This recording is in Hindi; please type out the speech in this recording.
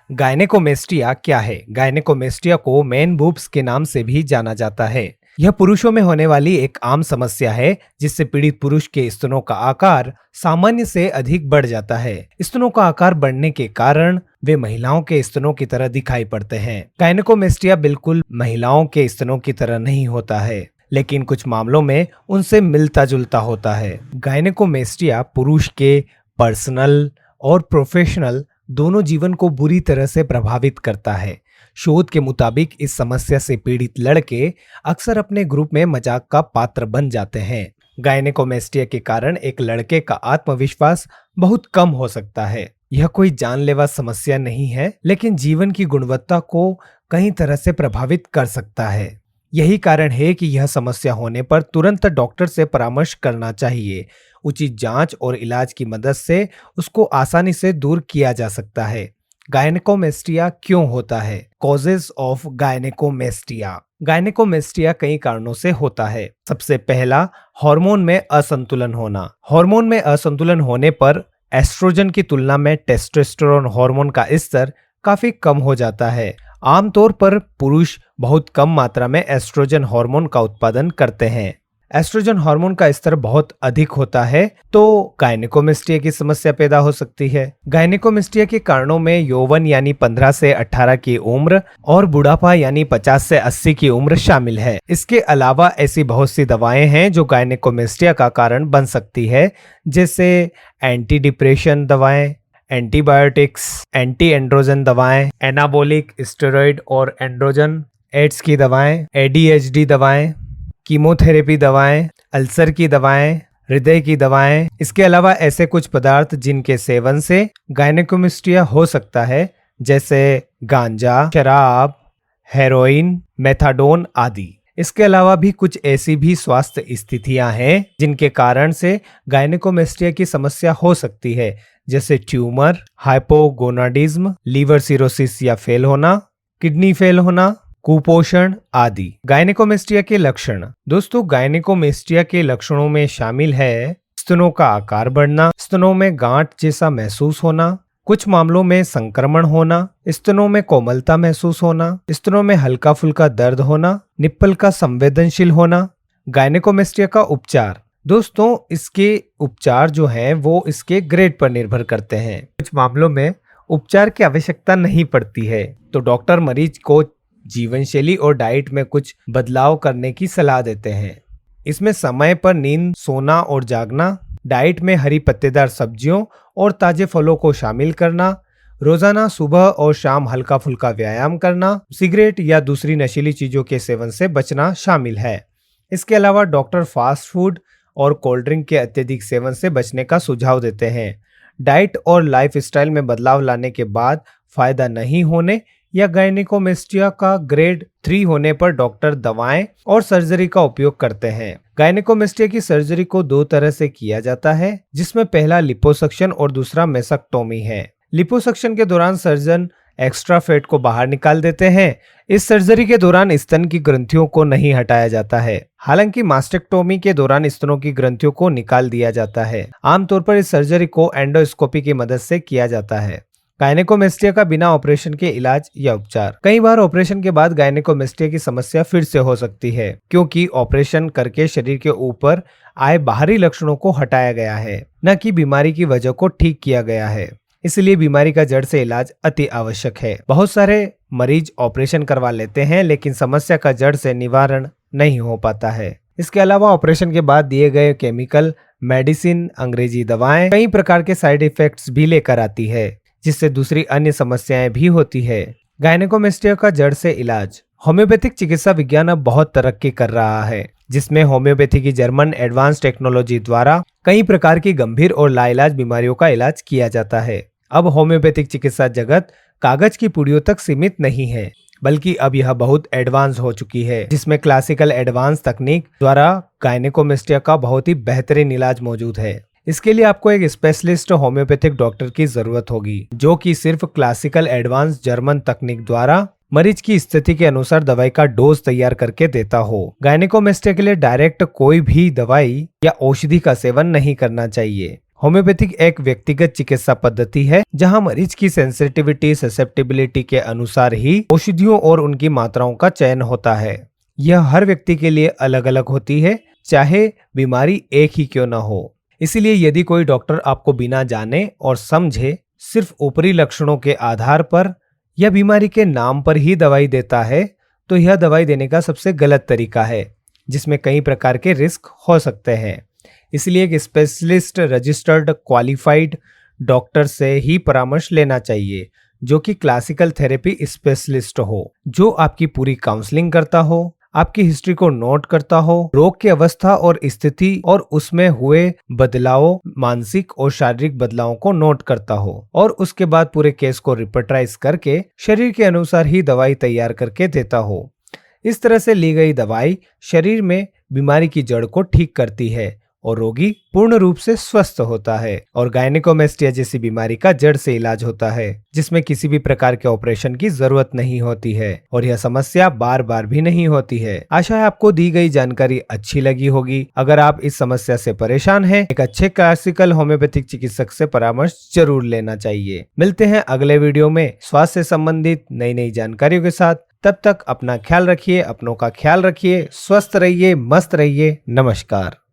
गायनेकोमेस्टिया क्या है? गायनेकोमेस्टिया को मेन बूब्स के नाम से भी जाना जाता है। यह पुरुषों में होने वाली एक आम समस्या है जिससे पीड़ित पुरुष के स्तनों का आकार सामान्य से अधिक बढ़ जाता है। स्तनों का आकार बढ़ने के कारण वे महिलाओं के स्तनों की तरह दिखाई पड़ते हैं। गायनेकोमेस्टिया बिल्कुल महिलाओं के स्तनों की तरह नहीं होता है, लेकिन कुछ मामलों में उनसे मिलता जुलता होता है। गायनेकोमेस्टिया पुरुष के पर्सनल और प्रोफेशनल दोनों जीवन को बुरी तरह से प्रभावित करता है। शोध के मुताबिक इस समस्या से पीड़ित लड़के अक्सर अपने ग्रुप में मजाक का पात्र बन जाते हैं। गायनेकोमेस्टिया के कारण एक लड़के का आत्मविश्वास बहुत कम हो सकता है। यह कोई जानलेवा समस्या नहीं है, लेकिन जीवन की गुणवत्ता को कई तरह से प्रभावित कर सकता है। यही कारण है कि यह समस्या होने पर तुरंत डॉक्टर से परामर्श करना चाहिए। उचित जांच और इलाज की मदद से उसको आसानी से दूर किया जा सकता है। गायनेकोमेस्टिया क्यों होता है? Causes of gynaecomastia. गायनेकोमेस्टिया कई कारणों से होता है। सबसे पहला, हार्मोन में असंतुलन होना। हार्मोन में असंतुलन होने पर एस्ट्रोजन की तुलना में टेस्टोस्टेरोन हार्मोन का स्तर काफी कम हो जाता है। आमतौर पर पुरुष बहुत कम मात्रा में एस्ट्रोजन हार्मोन का उत्पादन करते हैं। एस्ट्रोजन हार्मोन का स्तर बहुत अधिक होता है तो गायनेकोमेस्टिया की समस्या पैदा हो सकती है। गायनेकोमेस्टिया के कारणों में यौवन यानी 15 से 18 की उम्र और बुढ़ापा यानी 50 से 80 की उम्र शामिल है। इसके अलावा ऐसी बहुत सी दवाएं हैं जो गायनेकोमेस्टिया का कारण बन सकती है, जैसे एंटी डिप्रेशन दवाएं, एंटीबायोटिक्स, एंटी एंड्रोजन दवाएं, एनाबोलिक स्टेरॉइड और एंड्रोजन, एड्स की दवाएं, एडीएचडी दवाएं, कीमोथेरेपी दवाएं, अल्सर की दवाएं, हृदय की दवाएं। इसके अलावा ऐसे कुछ पदार्थ जिनके सेवन से गायनेकोमेस्टिया हो सकता है, जैसे गांजा, शराब, हेरोइन, मेथाडोन आदि। इसके अलावा भी कुछ ऐसी भी स्वास्थ्य स्थितियां हैं जिनके कारण से गायनेकोमेस्टिया की समस्या हो सकती है, जैसे ट्यूमर, हाइपोगोनाडिज्म, लीवर सिरोसिस या फेल होना, किडनी फेल होना, कुपोषण आदि। गायनेकोमेस्टिया के लक्षण। दोस्तों, गायनेकोमेस्टिया के लक्षणों में शामिल है स्तनों का आकार बढ़ना, स्तनों में गांठ जैसा महसूस होना, कुछ मामलों में संक्रमण होना, स्तनों में कोमलता महसूस होना, स्तनों में हल्का फुल्का दर्द होना, निप्पल का संवेदनशील होना। गायनेकोमेस्टिया का उपचार। दोस्तों, इसके उपचार जो हैं वो इसके ग्रेड पर निर्भर करते हैं। कुछ मामलों में उपचार की आवश्यकता नहीं पड़ती है तो डॉक्टर मरीज को जीवन शैली और डाइट में कुछ बदलाव करने की सलाह देते हैं। इसमें समय पर नींद, सोना और जागना, डाइट में हरी पत्तेदार सब्जियों और ताजे फलों को शामिल करना, रोजाना सुबह और शाम हल्का फुल्का व्यायाम करना, सिगरेट या दूसरी नशीली चीजों के सेवन से बचना शामिल है। इसके अलावा डॉक्टर फास्ट फूड और कोल्ड ड्रिंक के अत्यधिक सेवन से बचने का सुझाव देते हैं। डाइट और लाइफस्टाइल में बदलाव लाने के बाद फायदा नहीं होने या गायनेकोमेस्टिया का ग्रेड 3 होने पर डॉक्टर दवाएं और सर्जरी का उपयोग करते हैं। गायनेकोमेस्टिया की सर्जरी को 2 तरह से किया जाता है, जिसमें पहला लिपोसक्शन और दूसरा मेसेक्टोमी है। लिपोसक्शन के दौरान सर्जन एक्स्ट्रा फैट को बाहर निकाल देते हैं। इस सर्जरी के दौरान स्तन की ग्रंथियों को नहीं हटाया जाता है। हालांकि मास्टेक्टोमी के दौरान स्तनों की ग्रंथियों को निकाल दिया जाता है। आमतौर पर इस सर्जरी को एंडोस्कोपी की मदद से किया जाता है। गायनेकोमेस्टिया का बिना ऑपरेशन के इलाज या उपचार। कई बार ऑपरेशन के बाद गायनेकोमेस्टिया की समस्या फिर से हो सकती है, क्योंकि ऑपरेशन करके शरीर के ऊपर आए बाहरी लक्षणों को हटाया गया है, न कि बीमारी की वजह को ठीक किया गया है। इसलिए बीमारी का जड़ से इलाज अति आवश्यक है। बहुत सारे मरीज ऑपरेशन करवा लेते हैं, लेकिन समस्या का जड़ से निवारण नहीं हो पाता है। इसके अलावा ऑपरेशन के बाद दिए गए केमिकल, मेडिसिन, अंग्रेजी दवाएं कई प्रकार के साइड इफेक्ट्स भी लेकर आती है, जिससे दूसरी अन्य समस्याएं भी होती है। गायनेकोमेस्टिया का जड़ से इलाज। होम्योपैथिक चिकित्सा विज्ञान अब बहुत तरक्की कर रहा है, जिसमें होम्योपैथी की जर्मन एडवांस टेक्नोलॉजी द्वारा कई प्रकार की गंभीर और लाइलाज बीमारियों का इलाज किया जाता है। अब होम्योपैथिक चिकित्सा जगत कागज की पुड़ियों तक सीमित नहीं है, बल्कि अब यह बहुत एडवांस हो चुकी है, जिसमें क्लासिकल एडवांस तकनीक द्वारा गायनेकोमेस्टिया का बहुत ही बेहतरीन इलाज मौजूद है। इसके लिए आपको एक स्पेशलिस्ट होम्योपैथिक डॉक्टर की जरूरत होगी, जो कि सिर्फ क्लासिकल एडवांस जर्मन तकनीक द्वारा मरीज की स्थिति के अनुसार दवाई का डोज तैयार करके देता हो। गायनेकोमेस्टिया के लिए डायरेक्ट कोई भी दवाई या औषधि का सेवन नहीं करना चाहिए। होम्योपैथिक एक व्यक्तिगत चिकित्सा पद्धति है जहां मरीज की सेंसिटिविटी ससेप्टिबिलिटी के अनुसार ही औषधियों और उनकी मात्राओं का चयन होता है। यह हर व्यक्ति के लिए अलग अलग होती है, चाहे बीमारी एक ही क्यों न हो। इसीलिए यदि कोई डॉक्टर आपको बिना जाने और समझे सिर्फ ऊपरी लक्षणों के आधार पर या बीमारी के नाम पर ही दवाई देता है तो यह दवाई देने का सबसे गलत तरीका है, जिसमें कई प्रकार के रिस्क हो सकते हैं। इसलिए एक स्पेशलिस्ट रजिस्टर्ड क्वालिफाइड डॉक्टर से ही परामर्श लेना चाहिए, जो कि क्लासिकल थेरेपी स्पेशलिस्ट हो, जो आपकी पूरी काउंसलिंग करता हो, आपकी हिस्ट्री को नोट करता हो, रोग की अवस्था और स्थिति और उसमें हुए बदलाव, मानसिक और शारीरिक बदलावों को नोट करता हो और उसके बाद पूरे केस को रिपोर्टाइज करके शरीर के अनुसार ही दवाई तैयार करके देता हो। इस तरह से ली गई दवाई शरीर में बीमारी की जड़ को ठीक करती है और रोगी पूर्ण रूप से स्वस्थ होता है। और गायनेकोमेस्टिया जैसी बीमारी का जड़ से इलाज होता है, जिसमें किसी भी प्रकार के ऑपरेशन की जरूरत नहीं होती है और यह समस्या बार बार भी नहीं होती है। आशा है आपको दी गई जानकारी अच्छी लगी होगी। अगर आप इस समस्या से परेशान हैं, एक अच्छे क्लासिकल होम्योपैथिक चिकित्सक से परामर्श जरूर लेना चाहिए। मिलते हैं अगले वीडियो में स्वास्थ्य से संबंधित नई नई जानकारियों के साथ। तब तक अपना ख्याल रखिए, अपनों का ख्याल रखिए, स्वस्थ रहिए, मस्त रहिए। नमस्कार।